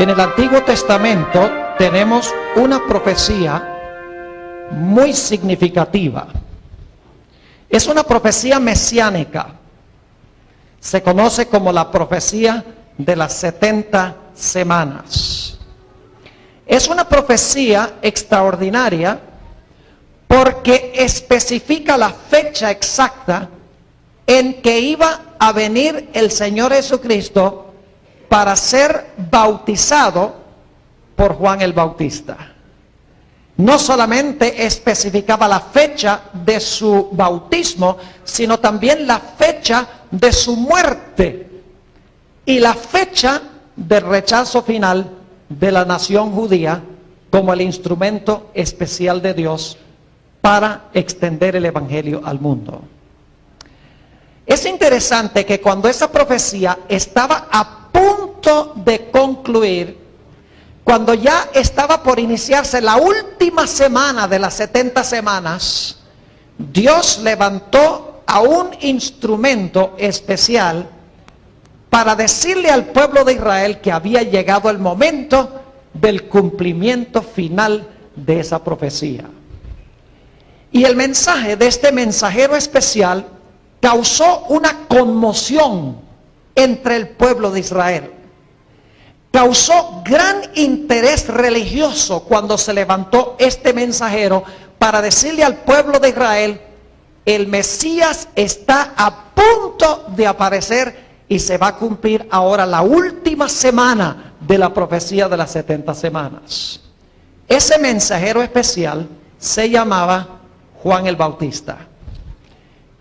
En el Antiguo Testamento tenemos una profecía muy significativa. Es una profecía mesiánica. Se conoce como la profecía de las 70 semanas. Es una profecía extraordinaria porque especifica la fecha exacta en que iba a venir el Señor Jesucristo para ser bautizado por Juan el Bautista. No solamente especificaba la fecha de su bautismo, sino también la fecha de su muerte y la fecha del rechazo final de la nación judía como el instrumento especial de Dios para extender el evangelio al mundo. Es interesante que cuando esa profecía estaba a punto de concluir, cuando ya estaba por iniciarse la última semana de las 70 semanas, Dios levantó a un instrumento especial para decirle al pueblo de Israel que había llegado el momento del cumplimiento final de esa profecía. Y el mensaje de este mensajero especial causó una conmoción entre el pueblo de Israel. Causó gran interés religioso cuando se levantó este mensajero para decirle al pueblo de Israel: el Mesías está a punto de aparecer y se va a cumplir ahora la última semana de la profecía de las 70 semanas. Ese mensajero especial se llamaba Juan el Bautista.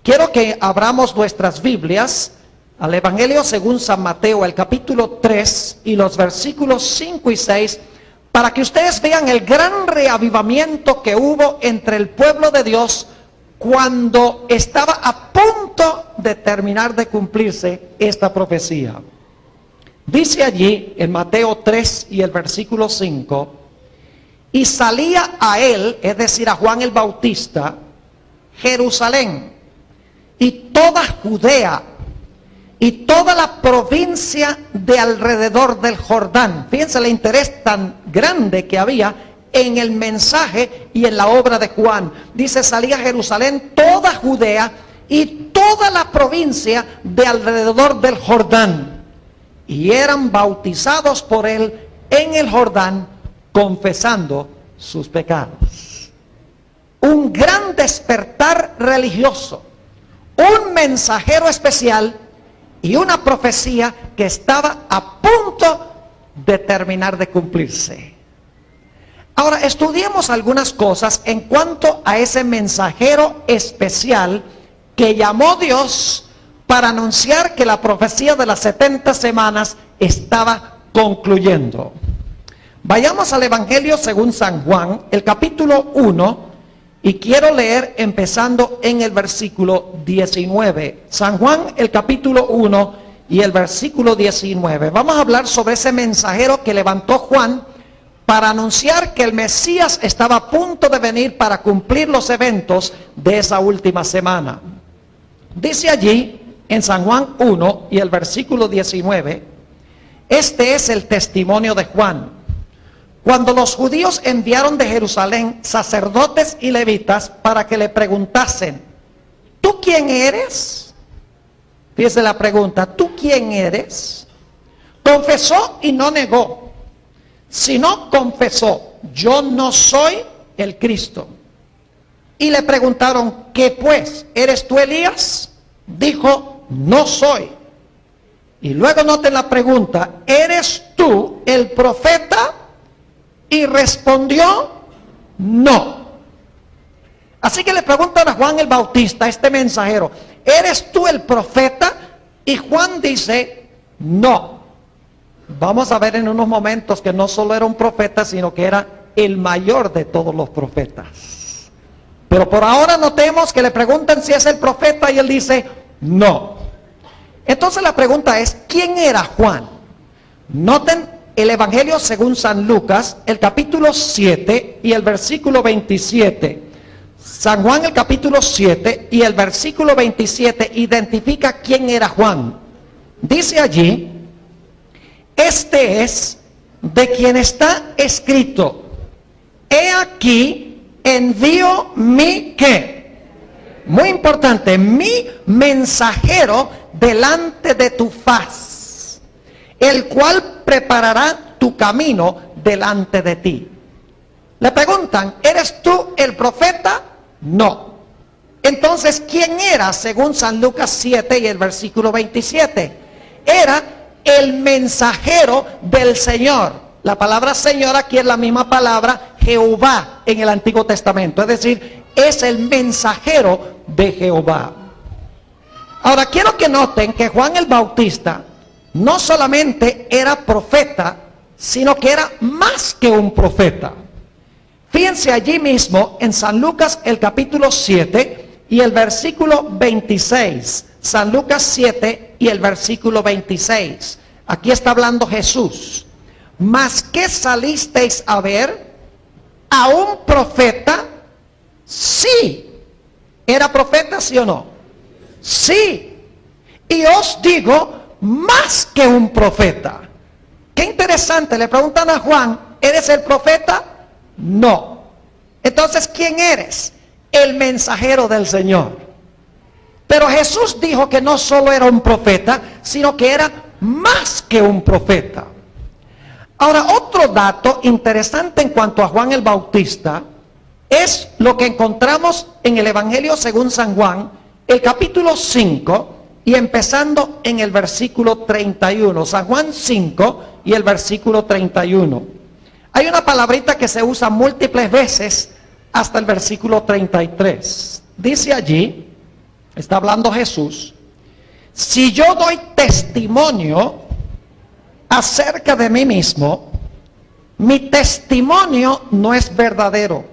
Quiero que abramos nuestras Biblias al Evangelio según San Mateo, el capítulo 3 y los versículos 5 y 6, para que ustedes vean el gran reavivamiento que hubo entre el pueblo de Dios cuando estaba a punto de terminar de cumplirse esta profecía. Dice allí en Mateo 3 y el versículo 5: y salía a él, es decir, a Juan el Bautista, Jerusalén y toda Judea y toda la provincia de alrededor del Jordán. Fíjense el interés tan grande que había en el mensaje y en la obra de Juan. Dice: salía a Jerusalén, toda Judea y toda la provincia de alrededor del Jordán, y eran bautizados por él en el Jordán, confesando sus pecados. Un gran despertar religioso, un mensajero especial y una profecía que estaba a punto de terminar de cumplirse. Ahora estudiemos algunas cosas en cuanto a ese mensajero especial que llamó Dios para anunciar que la profecía de las 70 semanas estaba concluyendo. Vayamos al Evangelio según San Juan, el capítulo 1, y quiero leer empezando en el versículo 19. San Juan, el capítulo 1 y el versículo 19. Vamos a hablar sobre ese mensajero que levantó Juan para anunciar que el Mesías estaba a punto de venir para cumplir los eventos de esa última semana. Dice allí en San Juan 1 y el versículo 19: este es el testimonio de Juan. Cuando los judíos enviaron de Jerusalén sacerdotes y levitas para que le preguntasen: ¿tú quién eres? Fíjese la pregunta: ¿tú quién eres? Confesó y no negó, sino confesó: yo no soy el Cristo. Y le preguntaron: ¿qué pues? ¿Eres tú Elías? Dijo: no soy. Y luego noten la pregunta: ¿eres tú el profeta? Y respondió: no. Así que le preguntan a Juan el Bautista, este mensajero: ¿eres tú el profeta? Y Juan dice: no. Vamos a ver en unos momentos que no solo era un profeta, sino que era el mayor de todos los profetas. Pero por ahora notemos que le preguntan si es el profeta y él dice: no. Entonces la pregunta es: ¿quién era Juan? Noten el Evangelio según San Lucas, el capítulo 7 y el versículo 27. San Juan, el capítulo 7 y el versículo 27 identifica quién era Juan. Dice allí: este es de quien está escrito: he aquí, envío mi ¿qué? Muy importante, mi mensajero delante de tu faz, el cual preparará tu camino delante de ti. Le preguntan, ¿eres tú el profeta? No. Entonces, ¿quién era según San Lucas 7 y el versículo 27? Era el mensajero del Señor. La palabra Señor aquí es la misma palabra Jehová en el Antiguo Testamento. Es decir, es el mensajero de Jehová. Ahora, quiero que noten que Juan el Bautista no solamente era profeta, sino que era más que un profeta. Fíjense allí mismo en San Lucas el capítulo 7 y el versículo 26. San Lucas 7 y el versículo 26. Aquí está hablando Jesús. ¿Mas qué salisteis a ver? ¿A un profeta? Sí. ¿Era profeta, sí o no? Sí. Y os digo, más que un profeta. Qué interesante, le preguntan a Juan, ¿eres el profeta? No. Entonces, ¿quién eres? El mensajero del Señor. Pero Jesús dijo que no solo era un profeta, sino que era más que un profeta. Ahora, otro dato interesante en cuanto a Juan el Bautista es lo que encontramos en el Evangelio según San Juan, el capítulo 5 y empezando en el versículo 31. San Juan 5 y el versículo 31. Hay una palabrita que se usa múltiples veces hasta el versículo 33. Dice allí, está hablando Jesús: si yo doy testimonio acerca de mí mismo, mi testimonio no es verdadero.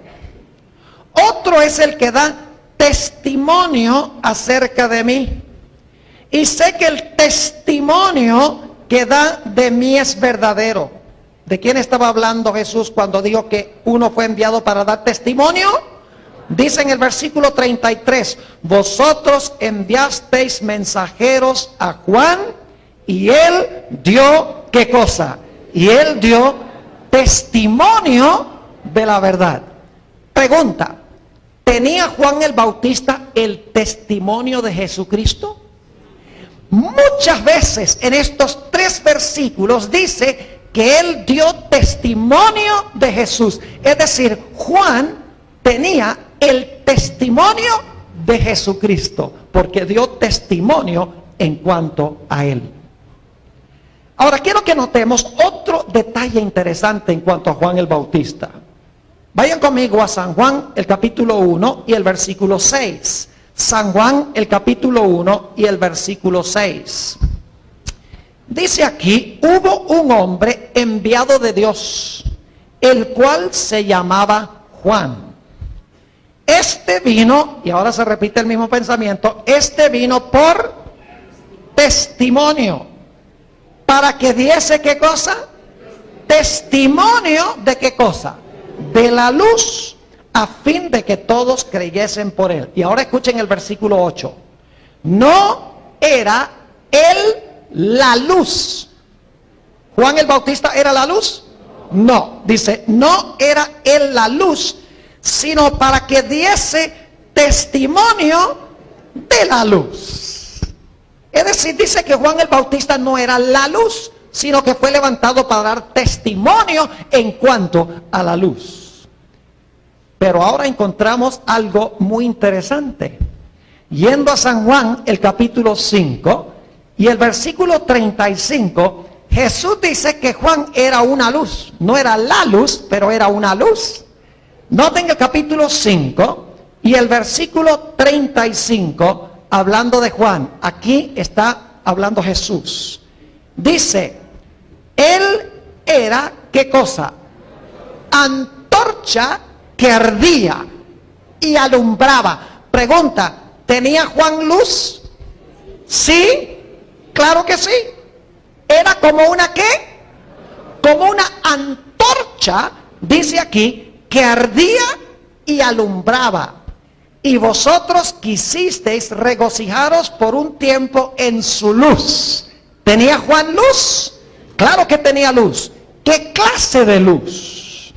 Otro es el que da testimonio acerca de mí. Y sé que el testimonio que da de mí es verdadero. ¿De quién estaba hablando Jesús cuando dijo que uno fue enviado para dar testimonio? Dice en el versículo 33, vosotros enviasteis mensajeros a Juan y él dio, ¿qué cosa? Y él dio testimonio de la verdad. Pregunta, ¿tenía Juan el Bautista el testimonio de Jesucristo? Muchas veces en estos 3 versículos dice que él dio testimonio de Jesús. Es decir, Juan tenía el testimonio de Jesucristo, porque dio testimonio en cuanto a él. Ahora quiero que notemos otro detalle interesante en cuanto a Juan el Bautista. Vayan conmigo a San Juan el capítulo 1 y el versículo 6. San Juan el capítulo 1 y el versículo 6. Dice aquí, hubo un hombre enviado de Dios, el cual se llamaba Juan. Este vino, y ahora se repite el mismo pensamiento, este vino por testimonio. ¿Para que diese qué cosa? Testimonio de qué cosa? De la luz, a fin de que todos creyesen por él. Y ahora escuchen el versículo 8. No era él la luz. ¿Juan el Bautista era la luz? No, dice, no era él la luz, sino para que diese testimonio de la luz. Es decir, dice que Juan el Bautista no era la luz, sino que fue levantado para dar testimonio en cuanto a la luz. Pero ahora encontramos algo muy interesante. Yendo a San Juan, el capítulo 5 y el versículo 35, Jesús dice que Juan era una luz. No era la luz, pero era una luz. Noten el capítulo 5 y el versículo 35, hablando de Juan. Aquí está hablando Jesús. Dice, él era, ¿qué cosa? Antorcha que ardía y alumbraba. Pregunta, ¿tenía Juan luz? ¿Sí? Claro que sí. Era como una ¿qué? Como una antorcha, dice aquí, que ardía y alumbraba. Y vosotros quisisteis regocijaros por un tiempo en su luz. ¿Tenía Juan luz? Claro que tenía luz. ¿Qué clase de luz?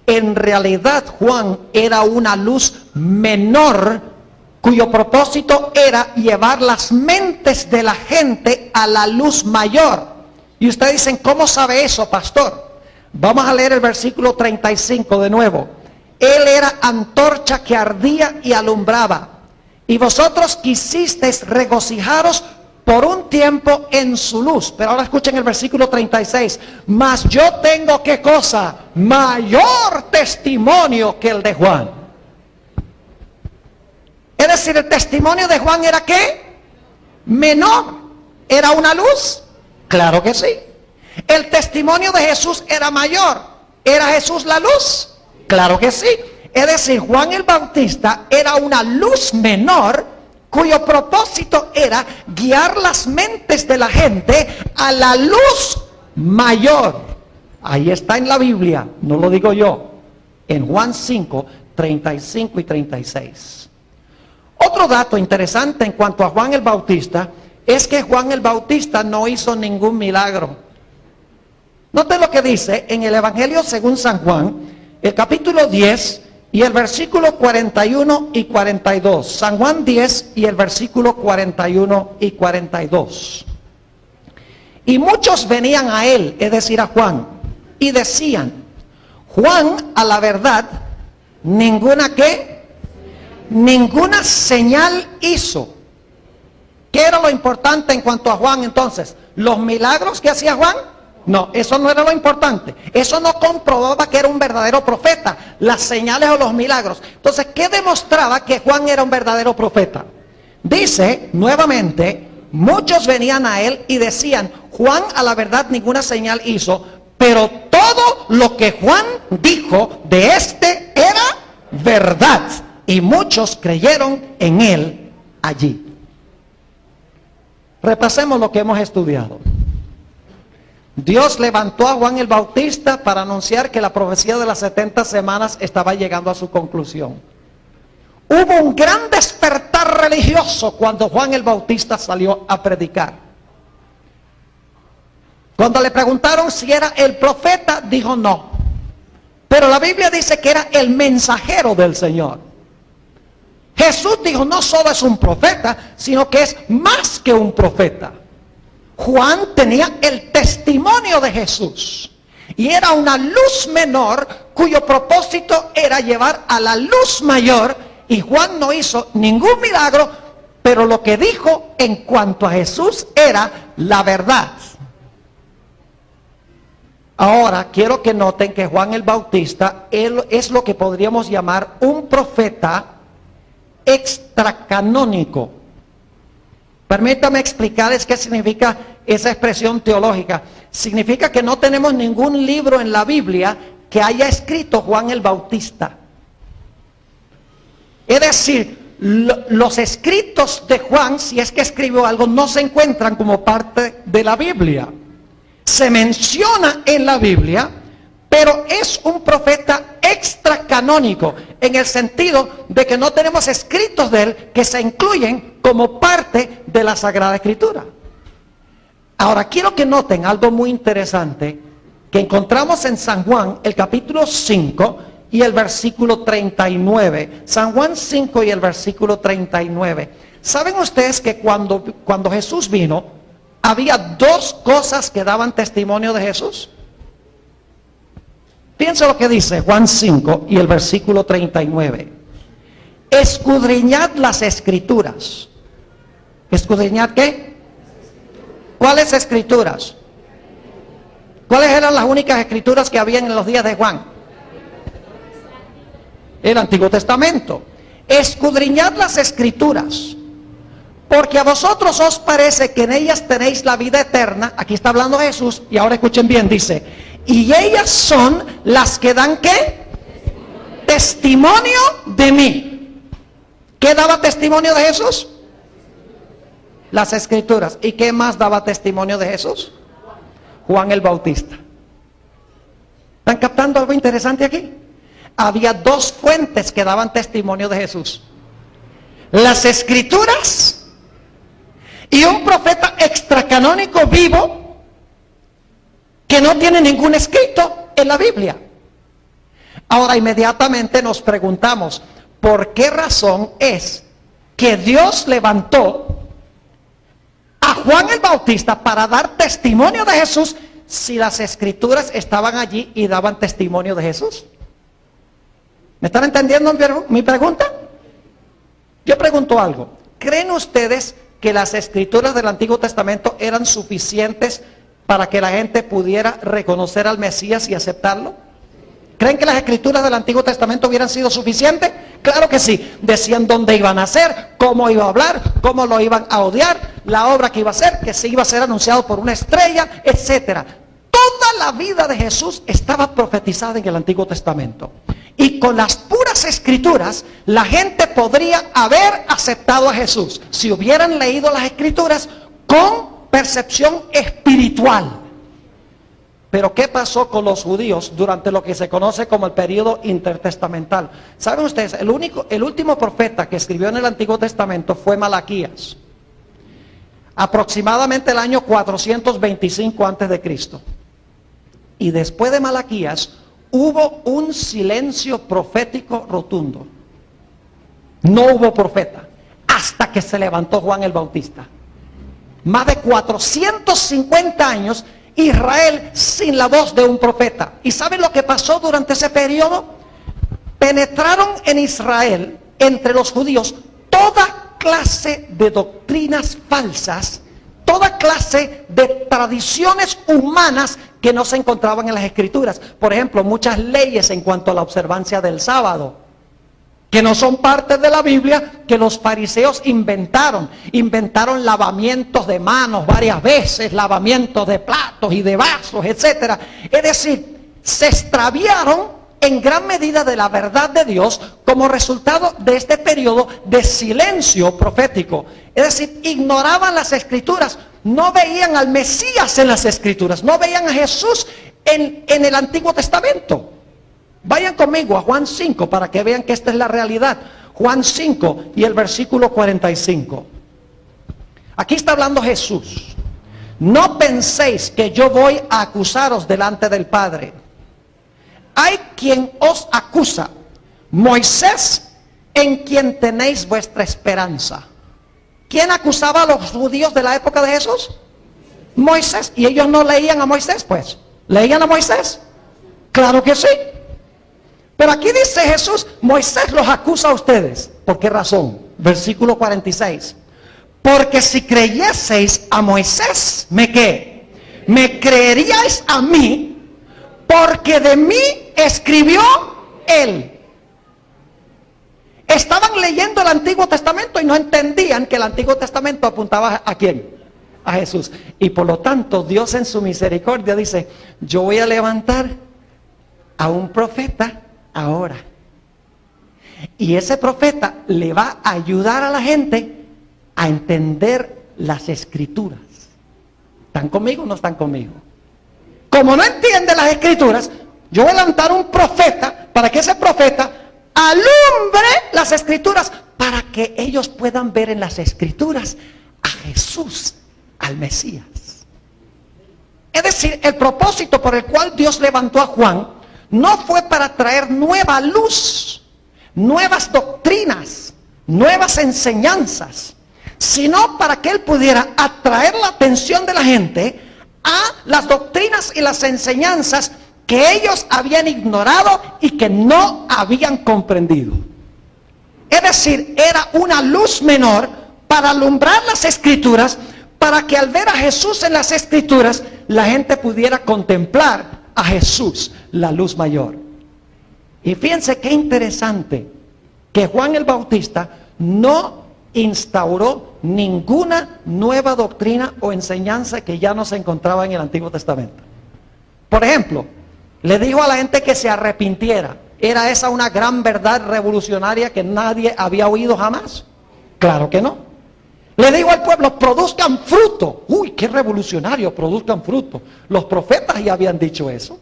En realidad Juan era una luz menor, cuyo propósito era llevar las mentes de la gente a la luz mayor. Y ustedes dicen, ¿cómo sabe eso, pastor? Vamos a leer el versículo 35 de nuevo. Él era antorcha que ardía y alumbraba, y vosotros quisisteis regocijaros por un tiempo en su luz. Pero ahora escuchen el versículo 36. Mas yo tengo, ¿qué cosa? Mayor testimonio que el de Juan. Es decir, el testimonio de Juan era ¿qué? Menor. ¿Era una luz? Claro que sí. El testimonio de Jesús era mayor. ¿Era Jesús la luz? Claro que sí. Es decir, Juan el Bautista era una luz menor, cuyo propósito era guiar las mentes de la gente a la luz mayor. Ahí está en la Biblia, no lo digo yo, en Juan 5, 35 y 36. Otro dato interesante en cuanto a Juan el Bautista es que Juan el Bautista no hizo ningún milagro. Noten lo que dice en el Evangelio según San Juan, el capítulo 10 y el versículo 41 y 42. San Juan 10 y el versículo 41 y 42. Y muchos venían a él, es decir, a Juan, y decían, Juan, a la verdad, ninguna ¿qué? Ninguna señal hizo. ¿Qué era lo importante en cuanto a Juan entonces? ¿Los milagros que hacía Juan? No, eso no era lo importante. Eso no comprobaba que era un verdadero profeta, las señales o los milagros. Entonces, ¿qué demostraba que Juan era un verdadero profeta? Dice, nuevamente, muchos venían a él y decían, Juan a la verdad ninguna señal hizo, pero todo lo que Juan dijo de este era verdad. Y muchos creyeron en él allí. Repasemos lo que hemos estudiado. Dios levantó a Juan el Bautista para anunciar que la profecía de las 70 semanas estaba llegando a su conclusión. Hubo un gran despertar religioso cuando Juan el Bautista salió a predicar. Cuando le preguntaron si era el profeta, dijo no. Pero la Biblia dice que era el mensajero del Señor. Jesús dijo, no solo es un profeta, sino que es más que un profeta. Juan tenía el testimonio de Jesús y era una luz menor cuyo propósito era llevar a la luz mayor, y Juan no hizo ningún milagro, pero lo que dijo en cuanto a Jesús era la verdad. Ahora quiero que noten que Juan el Bautista él es lo que podríamos llamar un profeta extracanónico. Permítame explicarles qué significa esa expresión teológica. Significa que no tenemos ningún libro en la Biblia que haya escrito Juan el Bautista. Es decir, los escritos de Juan, si es que escribió algo, no se encuentran como parte de la Biblia. Se menciona en la Biblia, pero es un profeta extracanónico, en el sentido de que no tenemos escritos de él que se incluyen como parte de la Sagrada Escritura. Ahora quiero que noten algo muy interesante que encontramos en San Juan, el capítulo 5 y el versículo 39. San Juan 5 y el versículo 39. ¿Saben ustedes que cuando Jesús vino, había dos cosas que daban testimonio de Jesús? Piensa lo que dice Juan 5 y el versículo 39. Escudriñad las escrituras. ¿Escudriñad qué? ¿Cuáles escrituras? ¿Cuáles eran las únicas escrituras que habían en los días de Juan? El Antiguo Testamento. Escudriñad las escrituras, porque a vosotros os parece que en ellas tenéis la vida eterna. Aquí está hablando Jesús, y ahora escuchen bien, dice, y ellas son las que dan ¿qué? Testimonio de mí. ¿Qué daba testimonio de Jesús? Las escrituras. ¿Y qué más daba testimonio de Jesús? Juan el Bautista. ¿Están captando algo interesante aquí? Había dos fuentes que daban testimonio de Jesús: las escrituras y un profeta extracanónico vivo que no tiene ningún escrito en la Biblia. Ahora inmediatamente nos preguntamos, ¿por qué razón es que Dios levantó a Juan el Bautista para dar testimonio de Jesús si las escrituras estaban allí y daban testimonio de Jesús? ¿Me están entendiendo mi pregunta? Yo pregunto algo. ¿Creen ustedes que las escrituras del Antiguo Testamento eran suficientes para que la gente pudiera reconocer al Mesías y aceptarlo? ¿Creen que las escrituras del Antiguo Testamento hubieran sido suficientes? Claro que sí. Decían dónde iba a nacer, cómo iba a hablar, cómo lo iban a odiar, la obra que iba a hacer, que se iba a ser anunciado por una estrella, etcétera. Toda la vida de Jesús estaba profetizada en el Antiguo Testamento. Y con las puras escrituras, la gente podría haber aceptado a Jesús si hubieran leído las escrituras con percepción espiritual. Pero ¿qué pasó con los judíos durante lo que se conoce como el periodo intertestamental? ¿Saben ustedes? El último profeta que escribió en el Antiguo Testamento fue Malaquías. Aproximadamente el año 425 antes de Cristo. Y después de Malaquías hubo un silencio profético rotundo. No hubo profeta hasta que se levantó Juan el Bautista. Más de 450 años Israel sin la voz de un profeta. ¿Y saben lo que pasó durante ese periodo? Penetraron en Israel, entre los judíos, toda clase de doctrinas falsas, toda clase de tradiciones humanas que no se encontraban en las escrituras. Por ejemplo, muchas leyes en cuanto a la observancia del sábado, que no son parte de la Biblia, que los fariseos inventaron. Inventaron lavamientos de manos varias veces, lavamientos de platos y de vasos, etcétera. Es decir, se extraviaron en gran medida de la verdad de Dios como resultado de este periodo de silencio profético. Es decir, ignoraban las escrituras, no veían al Mesías en las escrituras, no veían a Jesús en el Antiguo Testamento. Vayan conmigo a Juan 5 para que vean que esta es la realidad. Juan 5 y el versículo 45. Aquí está hablando Jesús. No penséis que yo voy a acusaros delante del Padre. Hay quien os acusa, Moisés, en quien tenéis vuestra esperanza. ¿Quién acusaba a los judíos de la época de Jesús? Moisés. ¿Y ellos no leían a Moisés, pues? ¿Leían a Moisés? Claro que sí. Pero aquí dice Jesús, Moisés los acusa a ustedes. ¿Por qué razón? Versículo 46. Porque si creyeseis a Moisés, ¿me qué? Me creeríais a mí, porque de mí escribió él. Estaban leyendo el Antiguo Testamento y no entendían que el Antiguo Testamento apuntaba ¿a quién? A Jesús. Y por lo tanto, Dios en su misericordia dice, yo voy a levantar a un profeta ahora. Y ese profeta le va a ayudar a la gente a entender las escrituras. ¿Están conmigo o no están conmigo? Como no entiende las escrituras, yo voy a levantar un profeta para que ese profeta alumbre las escrituras, para que ellos puedan ver en las escrituras a Jesús, al Mesías. Es decir, el propósito por el cual Dios levantó a Juan no fue para traer nueva luz, nuevas doctrinas, nuevas enseñanzas, sino para que él pudiera atraer la atención de la gente a las doctrinas y las enseñanzas que ellos habían ignorado y que no habían comprendido. Es decir, era una luz menor para alumbrar las escrituras, para que al ver a Jesús en las escrituras, la gente pudiera contemplar a Jesús, la luz mayor. Y fíjense qué interesante que Juan el Bautista no instauró ninguna nueva doctrina o enseñanza que ya no se encontraba en el Antiguo Testamento. Por ejemplo, le dijo a la gente que se arrepintiera. ¿Era esa una gran verdad revolucionaria que nadie había oído jamás? Claro que no. Le dijo al pueblo, produzcan fruto. Uy, qué revolucionario, produzcan fruto. Los profetas ya habían dicho eso.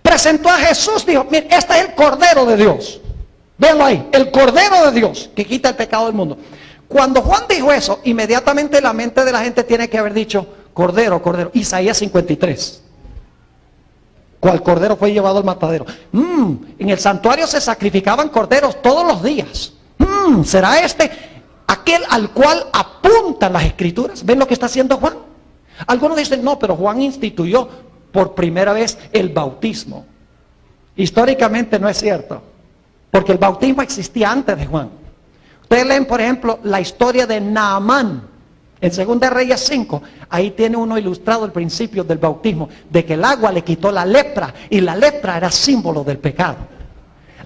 Presentó a Jesús, dijo, mire, este es el Cordero de Dios. Véanlo ahí, el Cordero de Dios, que quita el pecado del mundo. Cuando Juan dijo eso, inmediatamente la mente de la gente tiene que haber dicho, Cordero, Cordero. Isaías 53. cual cordero fue llevado al matadero. En el santuario se sacrificaban corderos todos los días. ¿Será este aquel al cual apuntan las escrituras? ¿Ven lo que está haciendo Juan? Algunos dicen, no, pero Juan instituyó por primera vez el bautismo. Históricamente no es cierto, porque el bautismo existía antes de Juan. Ustedes leen, por ejemplo, la historia de Naamán en 2 Reyes 5. Ahí tiene uno ilustrado el principio del bautismo, de que el agua le quitó la lepra, y la lepra era símbolo del pecado.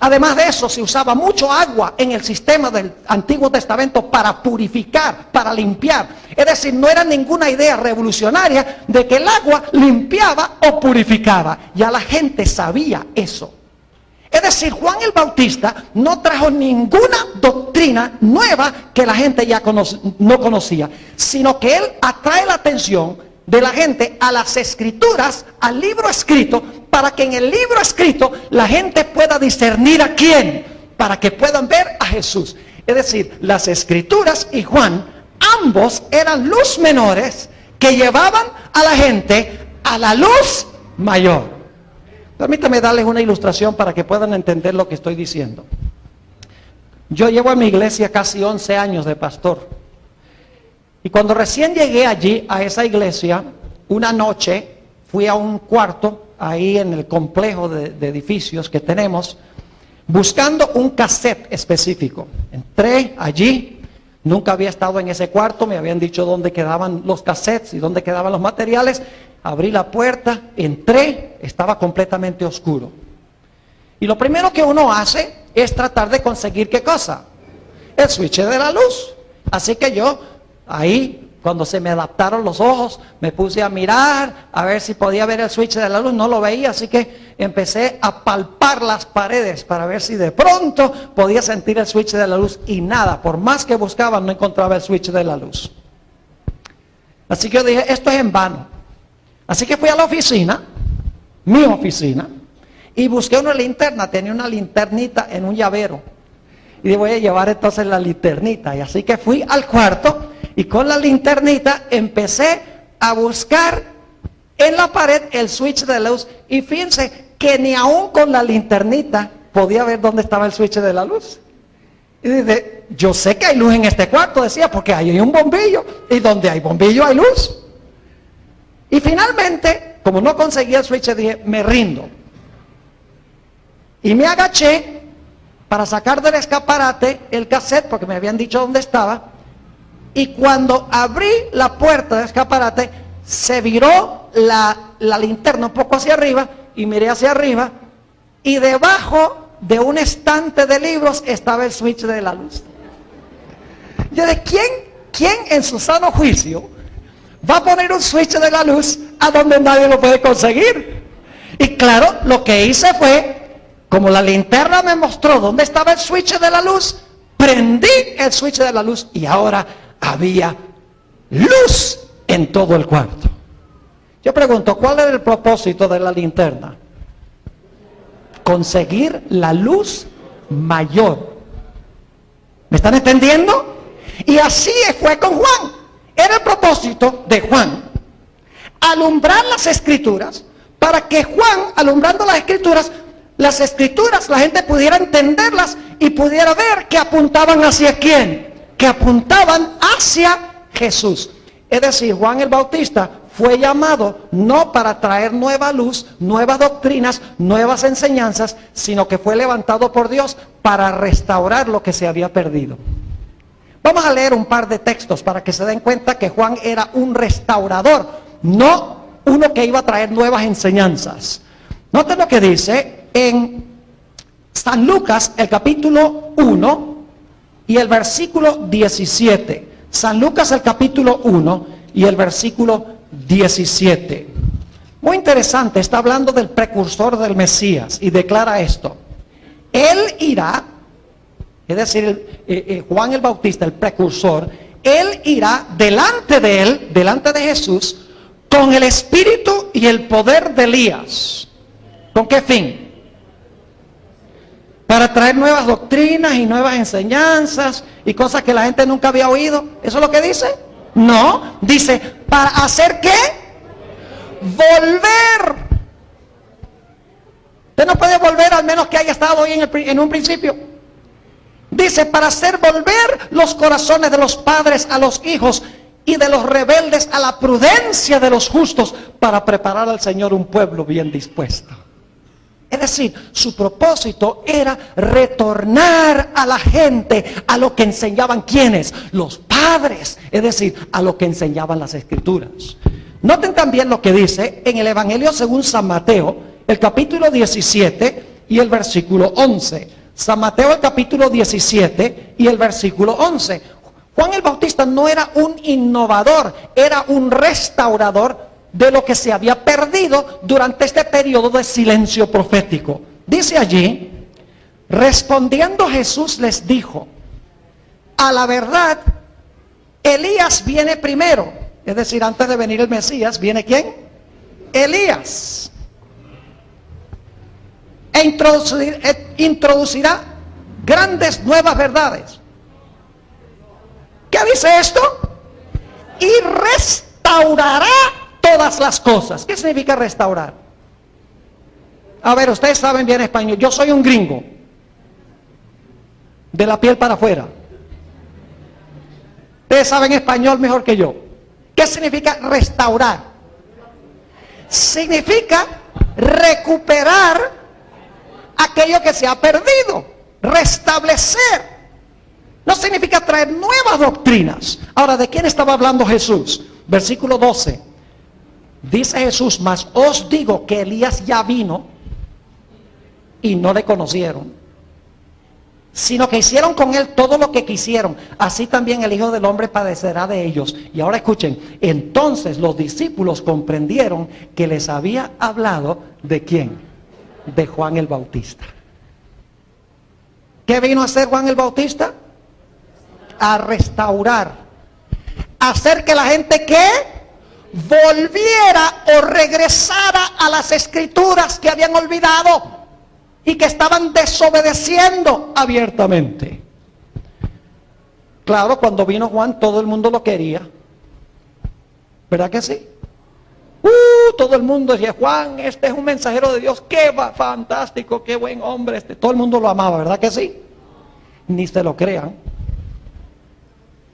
Además de eso, se usaba mucho agua en el sistema del Antiguo Testamento para purificar, para limpiar. Es decir, no era ninguna idea revolucionaria de que el agua limpiaba o purificaba. Ya la gente sabía eso. Es decir, Juan el Bautista no trajo ninguna doctrina nueva que la gente ya no conocía, sino que él atrae la atención de la gente a las escrituras, al libro escrito, para que en el libro escrito la gente pueda discernir a quién, para que puedan ver a Jesús. Es decir, las escrituras y Juan, ambos eran luz menores que llevaban a la gente a la luz mayor. Permítame darles una ilustración para que puedan entender lo que estoy diciendo. Yo llevo en mi iglesia casi 11 años de pastor. Y cuando recién llegué allí, a esa iglesia, una noche fui a un cuarto, ahí en el complejo de edificios que tenemos, buscando un cassette específico. Entré allí, nunca había estado en ese cuarto, me habían dicho dónde quedaban los cassettes y dónde quedaban los materiales. Abrí la puerta, entré, estaba completamente oscuro. Y lo primero que uno hace es tratar de conseguir, ¿qué cosa? El switch de la luz. Así que yo, ahí, cuando se me adaptaron los ojos, me puse a mirar, a ver si podía ver el switch de la luz. No lo veía, así que empecé a palpar las paredes para ver si de pronto podía sentir el switch de la luz. Y nada, por más que buscaba, no encontraba el switch de la luz. Así que yo dije, esto es en vano. Así que fui a la oficina, mi oficina, y busqué una linterna. Tenía una linternita en un llavero. Y dije, voy a llevar entonces la linternita. Y así que fui al cuarto y con la linternita empecé a buscar en la pared el switch de la luz. Y fíjense que ni aún con la linternita podía ver dónde estaba el switch de la luz. Y dije, yo sé que hay luz en este cuarto, decía, porque ahí hay un bombillo. Y donde hay bombillo hay luz. Y finalmente, como no conseguía el switch, dije, me rindo. Y me agaché para sacar del escaparate el cassette, porque me habían dicho dónde estaba. Y cuando abrí la puerta del escaparate, se viró la linterna un poco hacia arriba, y miré hacia arriba, y debajo de un estante de libros estaba el switch de la luz. Yo dije, ¿quién en su sano juicio va a poner un switch de la luz a donde nadie lo puede conseguir? Y claro, lo que hice fue, como la linterna me mostró dónde estaba el switch de la luz, prendí el switch de la luz y ahora había luz en todo el cuarto. Yo pregunto, ¿cuál era el propósito de la linterna? Conseguir la luz mayor. ¿Me están entendiendo? Y así fue con Juan. Era el propósito de Juan alumbrar las escrituras, para que Juan, alumbrando las escrituras, la gente pudiera entenderlas y pudiera ver que apuntaban hacia quién, que apuntaban hacia Jesús. Es decir, Juan el Bautista fue llamado no para traer nueva luz, nuevas doctrinas, nuevas enseñanzas, sino que fue levantado por Dios para restaurar lo que se había perdido. Vamos a leer un par de textos para que se den cuenta que Juan era un restaurador, no uno que iba a traer nuevas enseñanzas. Noten lo que dice en San Lucas, el capítulo 1 y el versículo 17. San Lucas, el capítulo 1 y el versículo 17. Muy interesante, está hablando del precursor del Mesías y declara esto: Él irá. Es decir, Juan el Bautista, el precursor, él irá delante de él, delante de Jesús, con el espíritu y el poder de Elías. ¿Con qué fin? Para traer nuevas doctrinas y nuevas enseñanzas y cosas que la gente nunca había oído. ¿Eso es lo que dice? No, dice, ¿para hacer qué? Volver Usted no puede volver al menos que haya estado ahí en un principio. Dice, para hacer volver los corazones de los padres a los hijos y de los rebeldes a la prudencia de los justos, para preparar al Señor un pueblo bien dispuesto. Es decir, su propósito era retornar a la gente a lo que enseñaban ¿quiénes? Los padres, es decir, a lo que enseñaban las Escrituras. Noten también lo que dice en el Evangelio según San Mateo, el capítulo 17 y el versículo 11. San Mateo, el capítulo 17 y el versículo 11. Juan el Bautista no era un innovador, era un restaurador de lo que se había perdido durante este periodo de silencio profético. Dice allí, respondiendo Jesús les dijo, a la verdad, Elías viene primero. Es decir, antes de venir el Mesías, ¿viene quién? Elías. E introducirá grandes nuevas verdades. ¿Qué dice esto? Y restaurará todas las cosas. ¿Qué significa restaurar? A ver, ustedes saben bien español. Yo soy un gringo, de la piel para afuera. Ustedes saben español mejor que yo. ¿Qué significa restaurar? Significa recuperar aquello que se ha perdido, restablecer. No significa traer nuevas doctrinas. Ahora, ¿de quién estaba hablando Jesús? Versículo 12. Dice Jesús, mas os digo que Elías ya vino y no le conocieron, sino que hicieron con él todo lo que quisieron. Así también el Hijo del Hombre padecerá de ellos. Y ahora escuchen, entonces los discípulos comprendieron que les había hablado ¿de quién? De Juan el Bautista. ¿Qué vino a hacer Juan el Bautista? A restaurar, a hacer que la gente ¿qué? Volviera o regresara a las Escrituras que habían olvidado y que estaban desobedeciendo abiertamente. Claro, cuando vino Juan todo el mundo lo quería, ¿verdad que sí? Todo el mundo decía, Juan, este es un mensajero de Dios, qué fantástico, qué buen hombre, todo el mundo lo amaba, ¿verdad que sí? Ni se lo crean.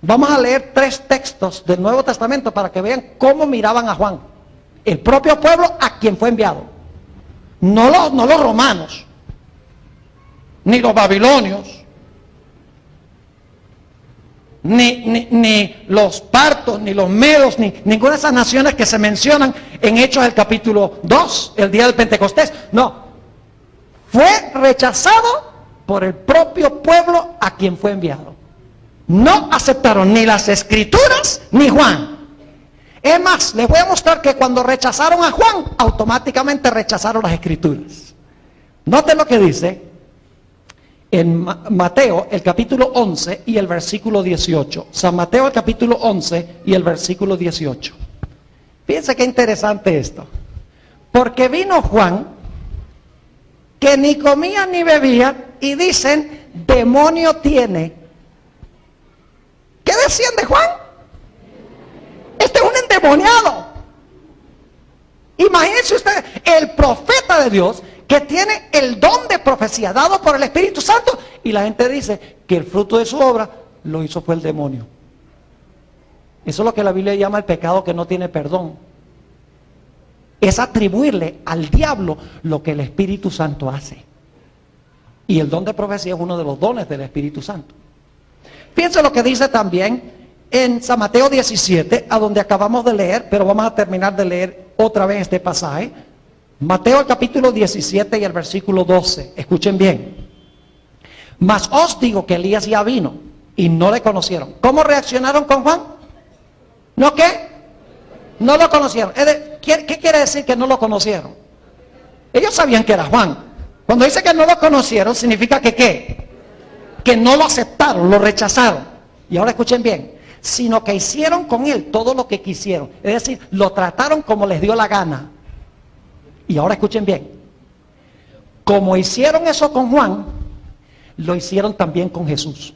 Vamos a leer 3 textos del Nuevo Testamento para que vean cómo miraban a Juan. El propio pueblo a quien fue enviado. No los romanos, ni los babilonios, ni los partos, ni los medos, ni ninguna de esas naciones que se mencionan en Hechos del capítulo 2, el día del Pentecostés. No, fue rechazado por el propio pueblo a quien fue enviado. No aceptaron ni las Escrituras ni Juan. Es más, les voy a mostrar que cuando rechazaron a Juan, automáticamente rechazaron las Escrituras. Noten lo que dice en Mateo, el capítulo 11 y el versículo 18. San Mateo, el capítulo 11 y el versículo 18. Fíjense qué interesante esto. Porque vino Juan, que ni comía ni bebía, y dicen, demonio tiene. ¿Qué decían de Juan? Este es un endemoniado. Imagínense ustedes, el profeta de Dios que tiene el don de profecía dado por el Espíritu Santo, y la gente dice que el fruto de su obra lo hizo fue el demonio. Eso es lo que la Biblia llama el pecado que no tiene perdón. Es atribuirle al diablo lo que el Espíritu Santo hace. Y el don de profecía es uno de los dones del Espíritu Santo. Fíjense lo que dice también en San Mateo 17, a donde acabamos de leer, pero vamos a terminar de leer otra vez este pasaje. Mateo el capítulo 17 y el versículo 12. Escuchen bien. Mas os digo que Elías ya vino y no le conocieron. ¿Cómo reaccionaron con Juan? ¿No qué? No lo conocieron. ¿Qué quiere decir que no lo conocieron? Ellos sabían que era Juan. Cuando dice que no lo conocieron, significa que ¿qué? Que no lo aceptaron, lo rechazaron. Y ahora escuchen bien, sino que hicieron con él todo lo que quisieron. Es decir, lo trataron como les dio la gana. Y ahora escuchen bien, como hicieron eso con Juan, lo hicieron también con Jesús.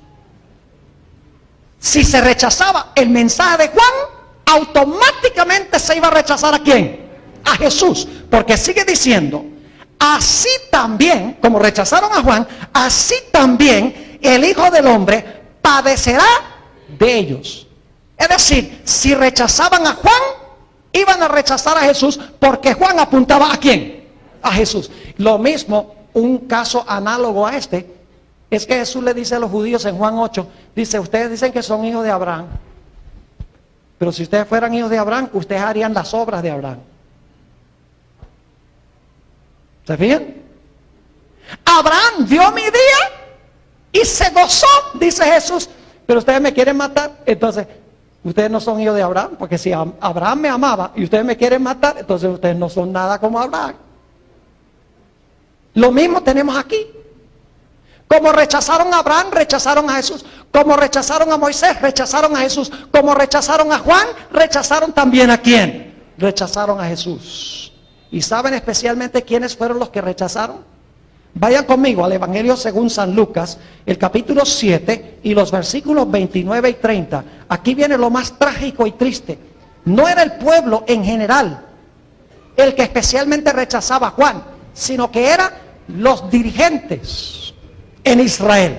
Si se rechazaba el mensaje de Juan, automáticamente se iba a rechazar ¿a quién? A Jesús. Porque sigue diciendo, así también, como rechazaron a Juan, así también el Hijo del Hombre padecerá de ellos. Es decir, si rechazaban a Juan, iban a rechazar a Jesús, porque Juan apuntaba ¿a quién? A Jesús. Lo mismo, un caso análogo a este, es que Jesús le dice a los judíos en Juan 8, dice, ustedes dicen que son hijos de Abraham, pero si ustedes fueran hijos de Abraham, ustedes harían las obras de Abraham. ¿Se fijan? Abraham vio mi día y se gozó, dice Jesús, pero ustedes me quieren matar, entonces ustedes no son hijos de Abraham, porque si Abraham me amaba y ustedes me quieren matar, entonces ustedes no son nada como Abraham. Lo mismo tenemos aquí. Como rechazaron a Abraham, rechazaron a Jesús. Como rechazaron a Moisés, rechazaron a Jesús. Como rechazaron a Juan, rechazaron también ¿a quién? Rechazaron a Jesús. ¿Y saben especialmente quiénes fueron los que rechazaron? Vayan conmigo al Evangelio según San Lucas, el capítulo 7 y los versículos 29 y 30. Aquí viene lo más trágico y triste. No era el pueblo en general el que especialmente rechazaba a Juan, sino que eran los dirigentes en Israel.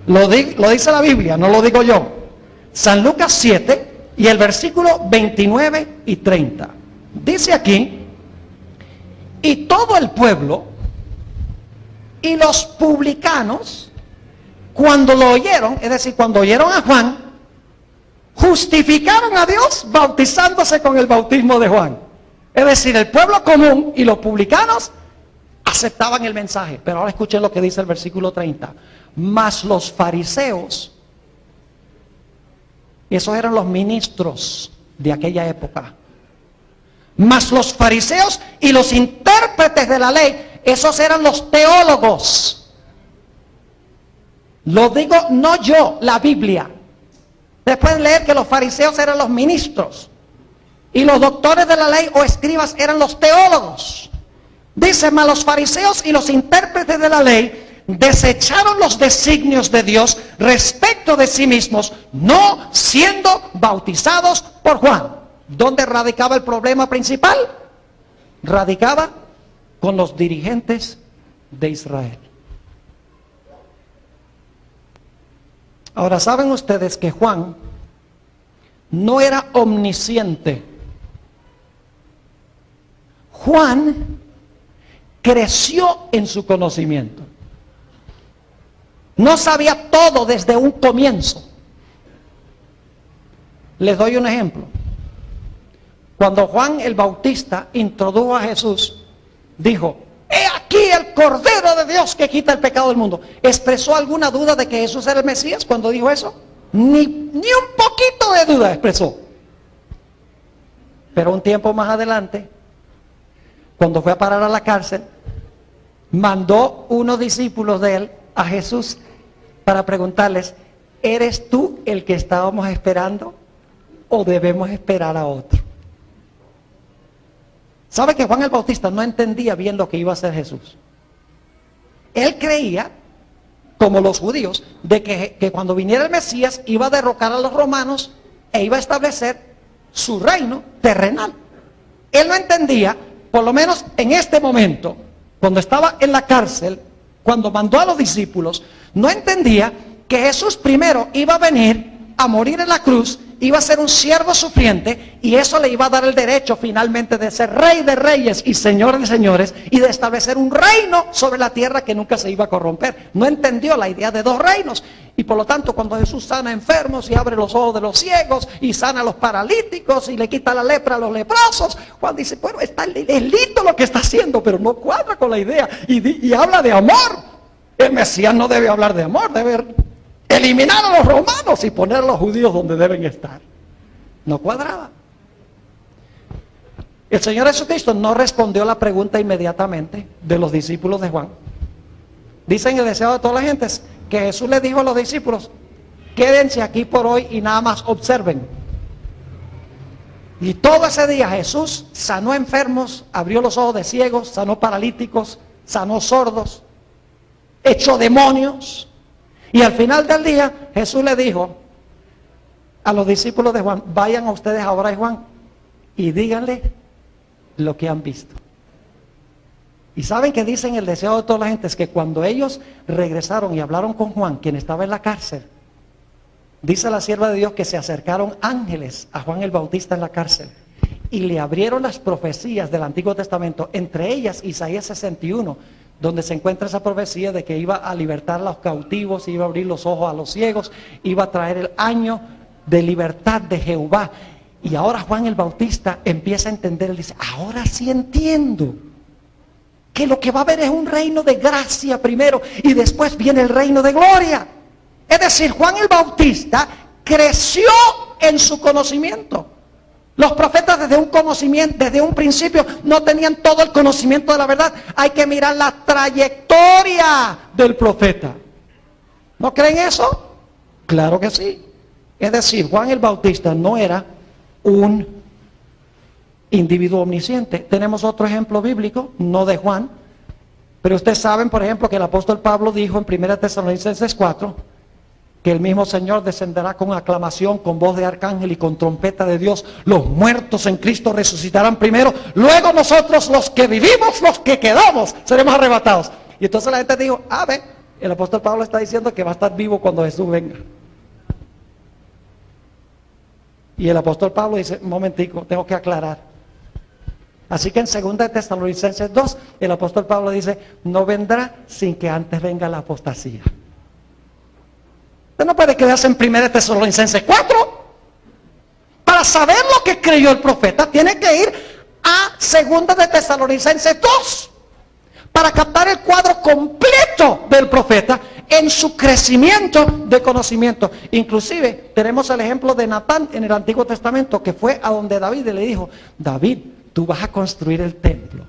Lo dice la Biblia, no lo digo yo. San Lucas 7 y el versículo 29 y 30. Dice aquí, y todo el pueblo y los publicanos, cuando lo oyeron, es decir, cuando oyeron a Juan, justificaron a Dios bautizándose con el bautismo de Juan. Es decir, el pueblo común y los publicanos aceptaban el mensaje. Pero ahora escuchen lo que dice el versículo 30. Mas los fariseos, esos eran los ministros de aquella época, mas los fariseos y los intérpretes de la ley, esos eran los teólogos. Lo digo no yo, la Biblia. Ustedes pueden leer que los fariseos eran los ministros y los doctores de la ley o escribas eran los teólogos. Dice, mas los fariseos y los intérpretes de la ley desecharon los designios de Dios respecto de sí mismos, no siendo bautizados por Juan. ¿Dónde radicaba el problema principal? Radicaba con los dirigentes de Israel. Ahora, ¿saben ustedes que Juan no era omnisciente? Juan creció en su conocimiento. No sabía todo desde un comienzo. Les doy un ejemplo. Cuando Juan el Bautista introdujo a Jesús, dijo, he aquí el Cordero de Dios que quita el pecado del mundo. ¿Expresó alguna duda de que Jesús era el Mesías cuando dijo eso? Ni un poquito de duda expresó. Pero un tiempo más adelante, cuando fue a parar a la cárcel, mandó unos discípulos de él a Jesús para preguntarles, ¿eres tú el que estábamos esperando o debemos esperar a otro? ¿Sabe que Juan el Bautista no entendía bien lo que iba a hacer Jesús? Él creía, como los judíos, de que cuando viniera el Mesías iba a derrocar a los romanos e iba a establecer su reino terrenal. Él no entendía, por lo menos en este momento, cuando estaba en la cárcel, cuando mandó a los discípulos, no entendía que Jesús primero iba a venir a morir en la cruz, iba a ser un siervo sufriente y eso le iba a dar el derecho finalmente de ser rey de reyes y señor de señores y de establecer un reino sobre la tierra que nunca se iba a corromper. No entendió la idea de dos reinos y por lo tanto cuando Jesús sana enfermos y abre los ojos de los ciegos y sana a los paralíticos y le quita la lepra a los leprosos, Juan dice, bueno, es lindo lo que está haciendo, pero no cuadra con la idea y habla de amor. El Mesías no debe hablar de amor, debe eliminar a los romanos y poner a los judíos donde deben estar. No cuadraba. El Señor Jesucristo no respondió la pregunta inmediatamente de los discípulos de Juan. Dicen el deseo de toda la gente que Jesús le dijo a los discípulos, quédense aquí por hoy y nada más observen. Y todo ese día Jesús sanó enfermos, abrió los ojos de ciegos, sanó paralíticos, sanó sordos, echó demonios. Y al final del día Jesús le dijo a los discípulos de Juan, vayan a ustedes ahora a Juan y díganle lo que han visto. Y saben que dicen el deseo de toda la gente es que cuando ellos regresaron y hablaron con Juan, quien estaba en la cárcel, dice la sierva de Dios que se acercaron ángeles a Juan el Bautista en la cárcel y le abrieron las profecías del Antiguo Testamento, entre ellas Isaías 61, donde se encuentra esa profecía de que iba a libertar a los cautivos, iba a abrir los ojos a los ciegos, iba a traer el año de libertad de Jehová. Y ahora Juan el Bautista empieza a entender, él dice, ahora sí entiendo que lo que va a haber es un reino de gracia primero y después viene el reino de gloria. Es decir, Juan el Bautista creció en su conocimiento. Los profetas desde un principio no tenían todo el conocimiento de la verdad. Hay que mirar la trayectoria del profeta. ¿No creen eso? Claro que sí. Es decir, Juan el Bautista no era un individuo omnisciente. Tenemos otro ejemplo bíblico, no de Juan, pero ustedes saben, por ejemplo, que el apóstol Pablo dijo en 1 Tesalonicenses 4, que el mismo Señor descenderá con aclamación, con voz de arcángel y con trompeta de Dios. Los muertos en Cristo resucitarán primero, luego nosotros los que vivimos, los que quedamos, seremos arrebatados. Y entonces la gente dijo, el apóstol Pablo está diciendo que va a estar vivo cuando Jesús venga. Y el apóstol Pablo dice, un momentico, tengo que aclarar. Así que en 2 Tesalonicenses 2, el apóstol Pablo dice, no vendrá sin que antes venga la apostasía. Usted no puede quedarse en 1 Tesalonicenses 4. Para saber lo que creyó el profeta, tiene que ir a 2 Tesalonicenses 2. Para captar el cuadro completo del profeta en su crecimiento de conocimiento. Inclusive tenemos el ejemplo de Natán en el Antiguo Testamento, que fue a donde David y le dijo, David, tú vas a construir el templo.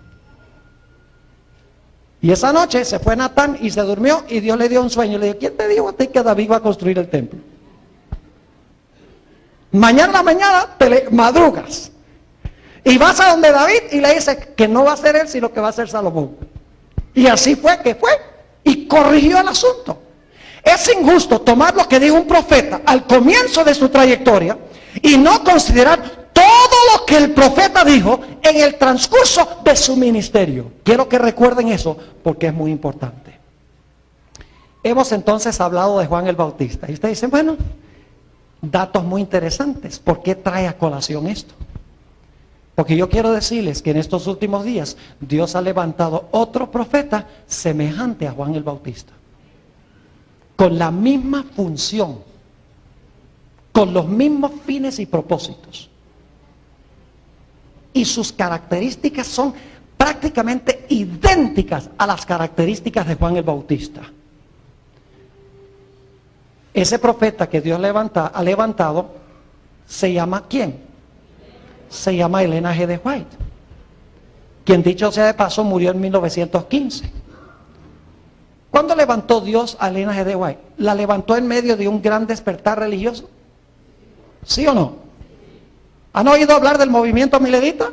Y esa noche se fue Natán y se durmió y Dios le dio un sueño. Le dijo, ¿quién te dijo a ti que David va a construir el templo? Mañana a la mañana te madrugas y vas a donde David y le dices que no va a ser él, sino que va a ser Salomón. Y así fue que fue y corrigió el asunto. Es injusto tomar lo que dijo un profeta al comienzo de su trayectoria y no considerar todo lo que el profeta dijo en el transcurso de su ministerio. Quiero que recuerden eso porque es muy importante. Hemos entonces hablado de Juan el Bautista. Y ustedes dicen, bueno, datos muy interesantes. ¿Por qué trae a colación esto? Porque yo quiero decirles que en estos últimos días Dios ha levantado otro profeta semejante a Juan el Bautista. Con la misma función, con los mismos fines y propósitos. Y sus características son prácticamente idénticas a las características de Juan el Bautista. Ese profeta que Dios ha levantado, ¿se llama quién? Se llama Elena G. de White, quien dicho sea de paso murió en 1915. ¿Cuándo levantó Dios a Elena G. de White? ¿La levantó en medio de un gran despertar religioso? ¿Sí o no? ¿Han oído hablar del movimiento milenista?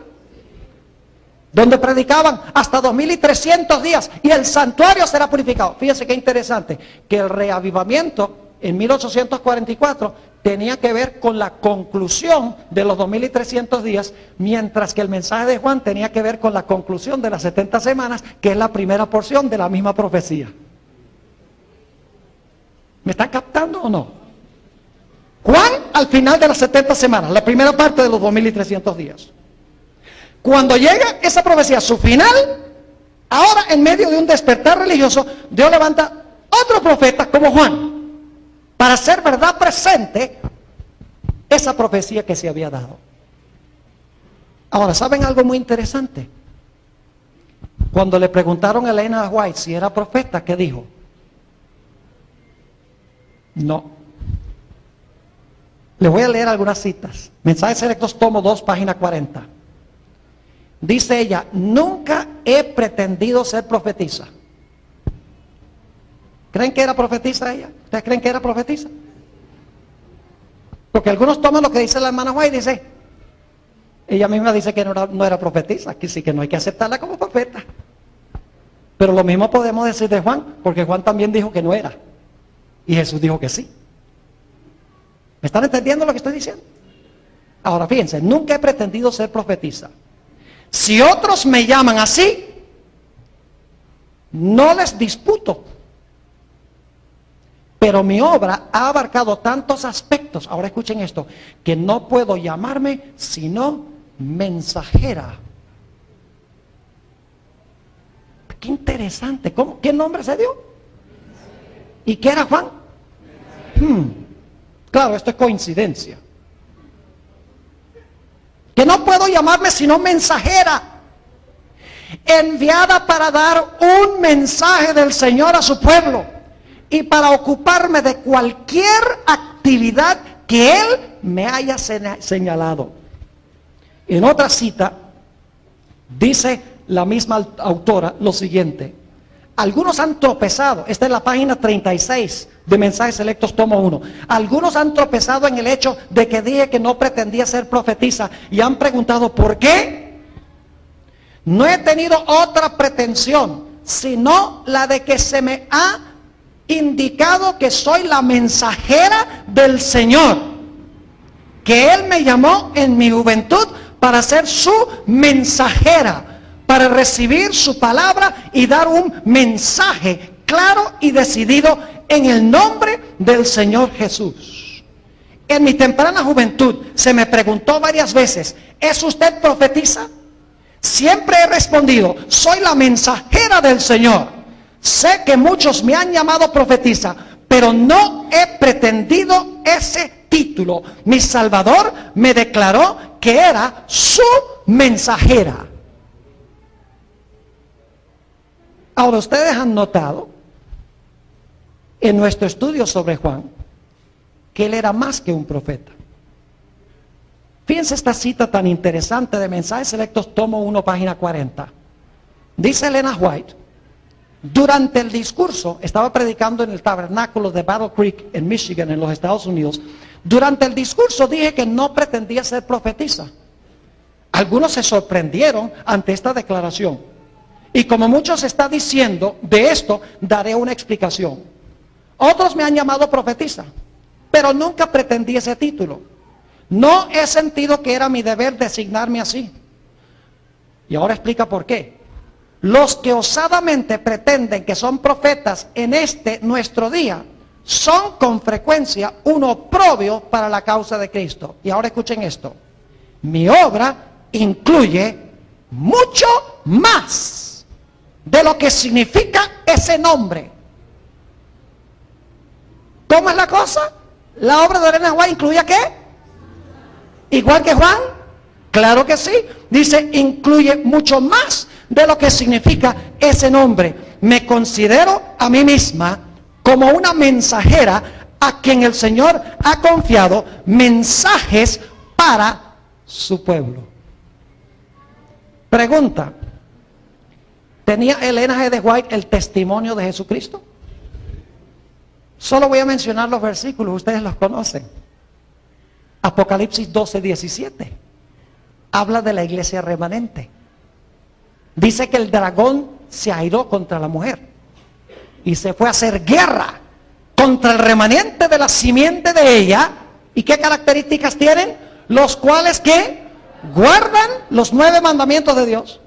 Donde predicaban hasta 2300 días y el santuario será purificado. Fíjense qué interesante, que el reavivamiento en 1844 tenía que ver con la conclusión de los 2300 días, mientras que el mensaje de Juan tenía que ver con la conclusión de las 70 semanas, que es la primera porción de la misma profecía. ¿Me están captando o no? Juan al final de las 70 semanas, la primera parte de los 2300 días. Cuando llega esa profecía a su final, ahora en medio de un despertar religioso, Dios levanta otro profeta como Juan, para hacer verdad presente esa profecía que se había dado. Ahora, ¿saben algo muy interesante? Cuando le preguntaron a Elena White si era profeta, ¿qué dijo? No. Les voy a leer algunas citas. Mensajes Selectos, tomo 2, página 40. Dice ella, nunca he pretendido ser profetisa. ¿Creen que era profetisa ella? ¿Ustedes creen que era profetisa? Porque algunos toman lo que dice la hermana White y dice, ella misma dice que no era profetisa, que sí que no hay que aceptarla como profeta. Pero lo mismo podemos decir de Juan, porque Juan también dijo que no era. Y Jesús dijo que sí. ¿Me están entendiendo lo que estoy diciendo? Ahora fíjense, nunca he pretendido ser profetisa. Si otros me llaman así, No les disputo, pero mi obra ha abarcado tantos aspectos, ahora escuchen esto, que no puedo llamarme sino mensajera. Qué interesante. ¿Cómo? ¿Qué nombre se dio? ¿Y qué era Juan? Claro, esto es coincidencia. Que no puedo llamarme sino mensajera, enviada para dar un mensaje del Señor a su pueblo y para ocuparme de cualquier actividad que Él me haya señalado. En otra cita, dice la misma autora lo siguiente: algunos han tropezado, esta es la página 36 de Mensajes Selectos, tomo 1. Algunos han tropezado en el hecho de que dije que no pretendía ser profetisa y han preguntado ¿por qué? No he tenido otra pretensión, sino la de que se me ha indicado que soy la mensajera del Señor, que Él me llamó en mi juventud para ser su mensajera, para recibir su palabra y dar un mensaje claro y decidido en el nombre del Señor Jesús. En mi temprana juventud se me preguntó varias veces, ¿es usted profetisa? Siempre he respondido, soy la mensajera del Señor. Sé que muchos me han llamado profetisa, pero no he pretendido ese título. Mi Salvador me declaró que era su mensajera. Ahora, ustedes han notado en nuestro estudio sobre Juan que él era más que un profeta. Fíjense esta cita tan interesante de Mensajes Selectos, tomo 1, página 40. Dice Elena White: durante el discurso, estaba predicando en el tabernáculo de Battle Creek en Michigan, en los Estados Unidos. Durante el discurso dije que no pretendía ser profetisa. Algunos se sorprendieron ante esta declaración. Y como muchos está diciendo de esto, daré una explicación. Otros me han llamado profetisa, pero nunca pretendí ese título. No he sentido que era mi deber designarme así. Y ahora explica por qué. Los que osadamente pretenden que son profetas en este nuestro día, son con frecuencia un oprobio para la causa de Cristo. Y ahora escuchen esto. Mi obra incluye mucho más de lo que significa ese nombre. ¿Cómo es la cosa? ¿La obra de Elena White incluye qué? ¿Igual que Juan? Claro que sí. Dice, incluye mucho más de lo que significa ese nombre. Me considero a mí misma como una mensajera a quien el Señor ha confiado mensajes para su pueblo. Pregunta: ¿tenía Elena G. de White el testimonio de Jesucristo? Solo voy a mencionar los versículos, ustedes los conocen. Apocalipsis 12:17 habla de la iglesia remanente. Dice que el dragón se airó contra la mujer y se fue a hacer guerra contra el remanente de la simiente de ella. ¿Y qué características tienen? Los cuales que guardan los 9 mandamientos de Dios.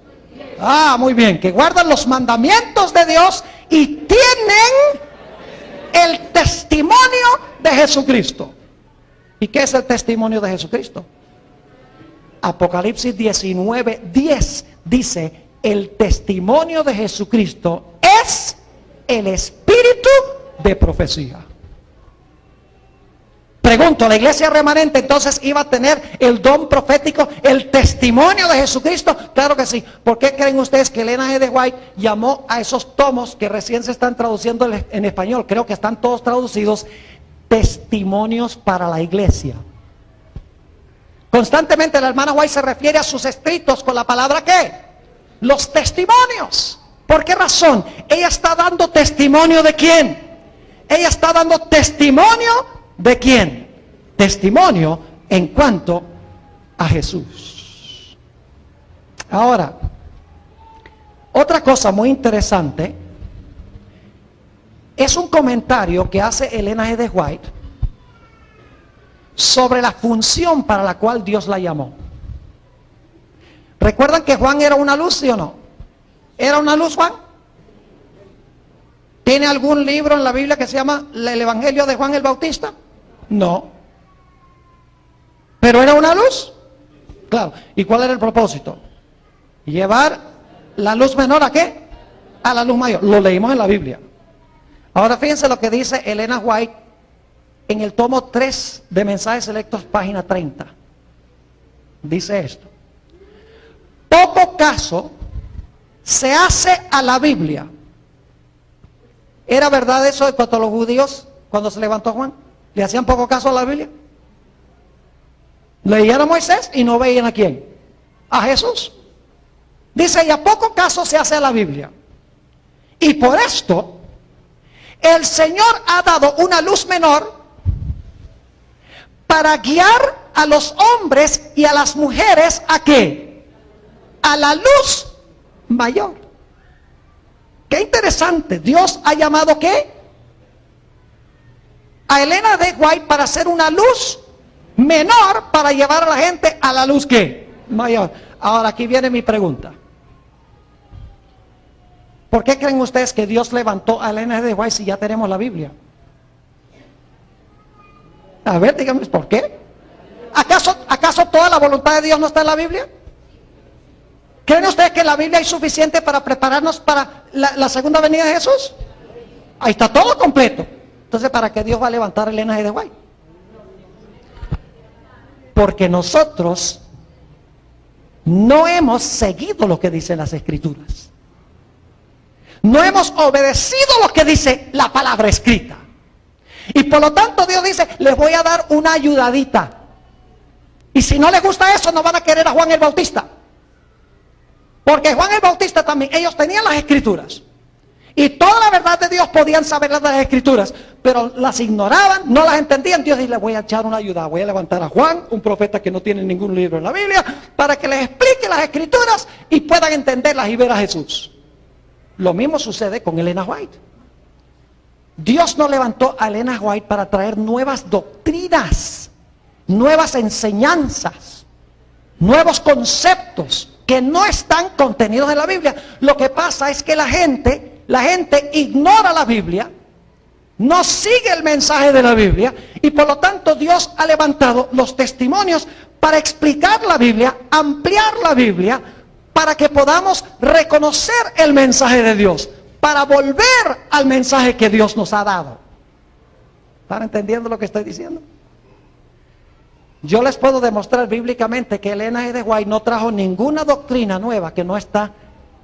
Ah, muy bien, que guardan los mandamientos de Dios y tienen el testimonio de Jesucristo. ¿Y qué es el testimonio de Jesucristo? Apocalipsis 19:10 dice, el testimonio de Jesucristo es el espíritu de profecía. Pregunto, ¿la iglesia remanente entonces iba a tener el don profético, el testimonio de Jesucristo? Claro que sí. ¿Por qué creen ustedes que Elena G. de White llamó a esos tomos que recién se están traduciendo en español? Creo que están todos traducidos, testimonios para la iglesia. Constantemente la hermana White se refiere a sus escritos con la palabra ¿qué? Los testimonios. ¿Por qué razón? Ella está dando testimonio de quién. Ella está dando testimonio ¿de quién? Testimonio en cuanto a Jesús. Ahora, otra cosa muy interesante es un comentario que hace Elena G. de White sobre la función para la cual Dios la llamó. ¿Recuerdan que Juan era una luz, sí o no? ¿Era una luz, Juan? ¿Tiene algún libro en la Biblia que se llama el Evangelio de Juan el Bautista? No. ¿Pero era una luz? Claro. ¿Y cuál era el propósito? Llevar la luz menor ¿a qué? A la luz mayor. Lo leímos en la Biblia. Ahora fíjense lo que dice Elena White en el tomo 3 de Mensajes Selectos, página 30. Dice esto: poco caso se hace a la Biblia. ¿Era verdad eso de cuanto a los judíos cuando se levantó Juan? ¿Le hacían poco caso a la Biblia? Leían a Moisés y no veían ¿a quién? A Jesús. Dice, y a poco caso se hace a la Biblia. Y por esto, el Señor ha dado una luz menor para guiar a los hombres y a las mujeres ¿a qué? A la luz mayor. Qué interesante. Dios ha llamado ¿qué? A Elena de White para hacer una luz menor para llevar a la gente a la luz ¿qué? Mayor. Ahora aquí viene mi pregunta. ¿Por qué creen ustedes que Dios levantó a Elena de White si ya tenemos la Biblia? A ver, díganme, ¿por qué? ¿Acaso toda la voluntad de Dios no está en la Biblia? ¿Creen ustedes que la Biblia es suficiente para prepararnos para la segunda venida de Jesús? Ahí está todo completo. Entonces, ¿para qué Dios va a levantar a Elena de White? Porque nosotros no hemos seguido lo que dicen las Escrituras. No hemos obedecido lo que dice la palabra escrita. Y por lo tanto Dios dice, les voy a dar una ayudadita. Y si no les gusta eso, no van a querer a Juan el Bautista. Porque Juan el Bautista también, ellos tenían las Escrituras. Y toda la verdad de Dios podían saber las Escrituras. Pero las ignoraban, no las entendían. Dios dice, les voy a echar una ayuda. Voy a levantar a Juan, un profeta que no tiene ningún libro en la Biblia, para que les explique las Escrituras y puedan entenderlas y ver a Jesús. Lo mismo sucede con Elena White. Dios no levantó a Elena White para traer nuevas doctrinas, nuevas enseñanzas, nuevos conceptos que no están contenidos en la Biblia. Lo que pasa es que la gente ignora la Biblia, no sigue el mensaje de la Biblia, y por lo tanto Dios ha levantado los testimonios para explicar la Biblia, ampliar la Biblia, para que podamos reconocer el mensaje de Dios, para volver al mensaje que Dios nos ha dado. ¿Están entendiendo lo que estoy diciendo? Yo les puedo demostrar bíblicamente que Elena G. de White no trajo ninguna doctrina nueva que no está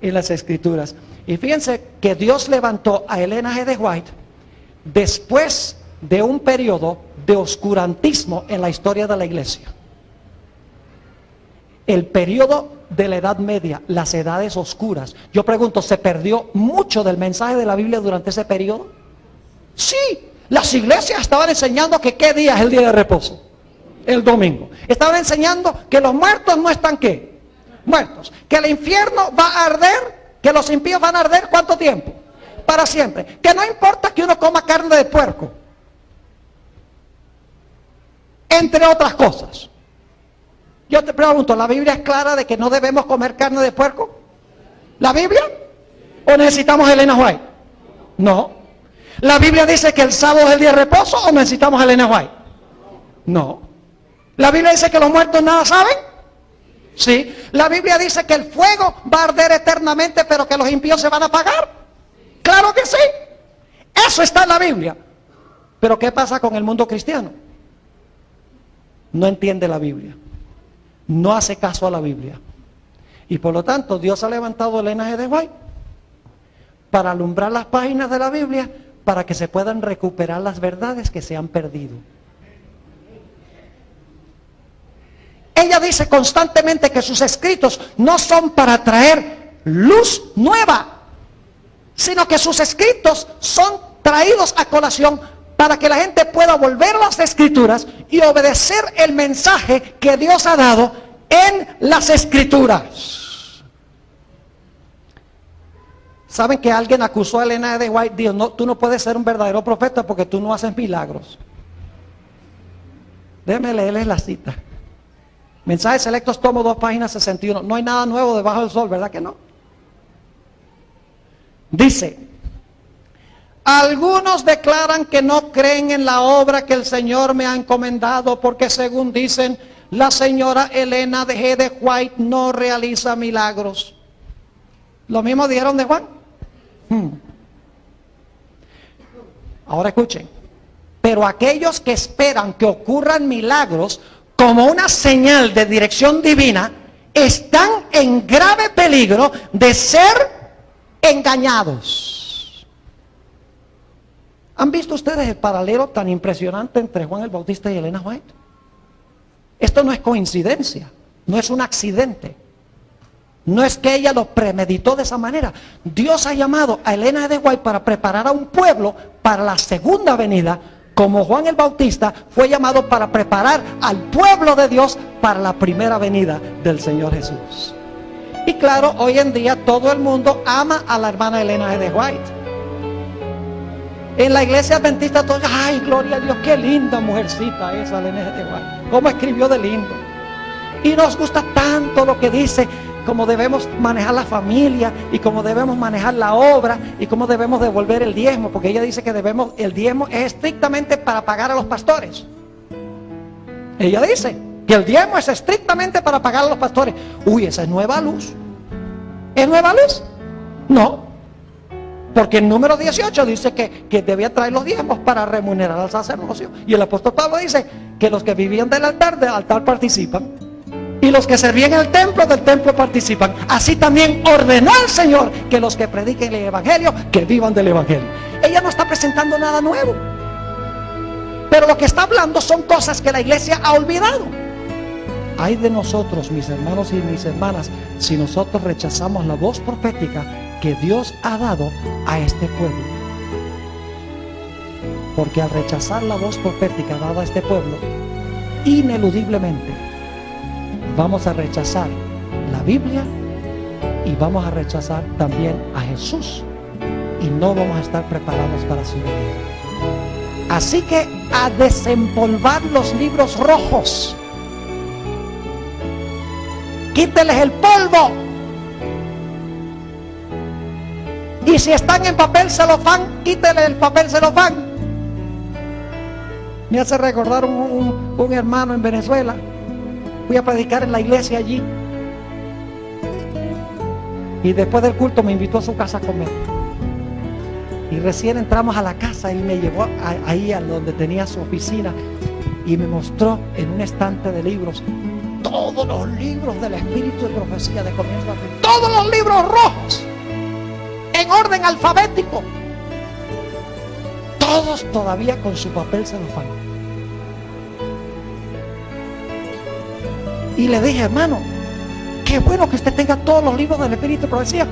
en las Escrituras. Y fíjense que Dios levantó a Elena G. de White después de un periodo de oscurantismo en la historia de la iglesia. El periodo de la Edad Media, las edades oscuras. Yo pregunto, ¿se perdió mucho del mensaje de la Biblia durante ese periodo? Sí, las iglesias estaban enseñando que qué día es el día de reposo. El domingo. Estaban enseñando que los muertos no están ¿qué? Muertos. Que el infierno va a arder, que los impíos van a arder ¿cuánto tiempo? Para siempre. Que no importa que uno coma carne de puerco. Entre otras cosas. Yo te pregunto, ¿la Biblia es clara de que no debemos comer carne de puerco? ¿La Biblia? ¿O necesitamos Elena White? No. ¿La Biblia dice que el sábado es el día de reposo o necesitamos Elena White? No. ¿La Biblia dice que los muertos nada saben? Sí. ¿La Biblia dice que el fuego va a arder eternamente pero que los impíos se van a apagar? Claro que sí. Eso está en la Biblia. Pero ¿qué pasa con el mundo cristiano? No entiende la Biblia. No hace caso a la Biblia. Y por lo tanto Dios ha levantado a Elena G. de White para alumbrar las páginas de la Biblia para que se puedan recuperar las verdades que se han perdido. Ella dice constantemente que sus escritos no son para traer luz nueva, sino que sus escritos son traídos a colación para que la gente pueda volver a las Escrituras y obedecer el mensaje que Dios ha dado en las Escrituras. ¿Saben que alguien acusó a Elena de White? Dijo, no, tú no puedes ser un verdadero profeta porque tú no haces milagros. Déjenme leerles la cita. Mensajes Selectos, tomo 2, página 61. No hay nada nuevo debajo del sol, ¿verdad que no? Dice, Algunos declaran que no creen en la obra que el Señor me ha encomendado porque, según dicen, la señora Elena de G. de White no realiza milagros. Lo mismo dijeron de Juan. Ahora escuchen. Pero aquellos que esperan que ocurran milagros como una señal de dirección divina están en grave peligro de ser engañados. ¿Han visto ustedes el paralelo tan impresionante entre Juan el Bautista y Elena White? Esto no es coincidencia, no es un accidente. No es que ella lo premeditó de esa manera. Dios ha llamado a Elena de White para preparar a un pueblo para la segunda venida, como Juan el Bautista fue llamado para preparar al pueblo de Dios para la primera venida del Señor Jesús. Y claro, hoy en día todo el mundo ama a la hermana Elena de White. En la iglesia adventista todos, ay, gloria a Dios, qué linda mujercita esa Elena de White. Cómo escribió de lindo. Y nos gusta tanto lo que dice, cómo debemos manejar la familia y cómo debemos manejar la obra y cómo debemos devolver el diezmo, porque ella dice que el diezmo es estrictamente para pagar a los pastores. Ella dice que el diezmo es estrictamente para pagar a los pastores. Uy, esa es nueva luz. ¿Es nueva luz? No. Porque el número 18 dice que debía traer los diezmos para remunerar al sacerdocio. Y el apóstol Pablo dice que los que vivían del altar participan. Y los que servían en el templo, del templo participan. Así también ordenó el Señor que los que prediquen el evangelio, que vivan del evangelio. Ella no está presentando nada nuevo. Pero lo que está hablando son cosas que la iglesia ha olvidado. Ay de nosotros, mis hermanos y mis hermanas, si nosotros rechazamos la voz profética que Dios ha dado a este pueblo. Porque al rechazar la voz profética dada a este pueblo, ineludiblemente vamos a rechazar la Biblia y vamos a rechazar también a Jesús y no vamos a estar preparados para su venida. Así que a desempolvar los libros rojos, quíteles el polvo. Y si están en papel celofán, quíteles el papel celofán. Me hace recordar un hermano en Venezuela. Fui a predicar en la iglesia allí. Y después del culto me invitó a su casa a comer. Y recién entramos a la casa y me llevó ahí a donde tenía su oficina. Y me mostró en un estante de libros todos los libros del Espíritu de Profecía de comienzo a fin. Todos los libros rojos. En orden alfabético. Todos todavía con su papel celofán. Y le dije, hermano, qué bueno que usted tenga todos los libros del Espíritu de Profecía,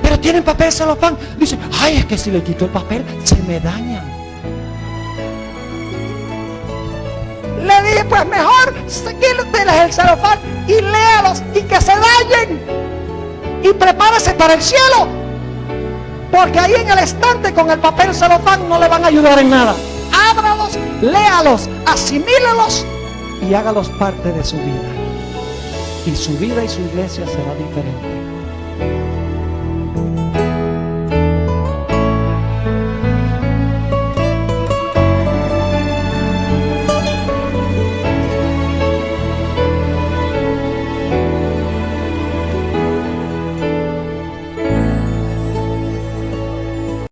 pero tienen papel celofán. Dice, ay, es que si le quito el papel se me dañan. Le dije, pues mejor quíteles el celofán y léalos y que se dañen. Y prepárese para el cielo. Porque ahí en el estante con el papel celofán no le van a ayudar en nada. Ábralos, léalos, asimílelos y hágalos parte de su vida. Y su vida y su iglesia será diferente.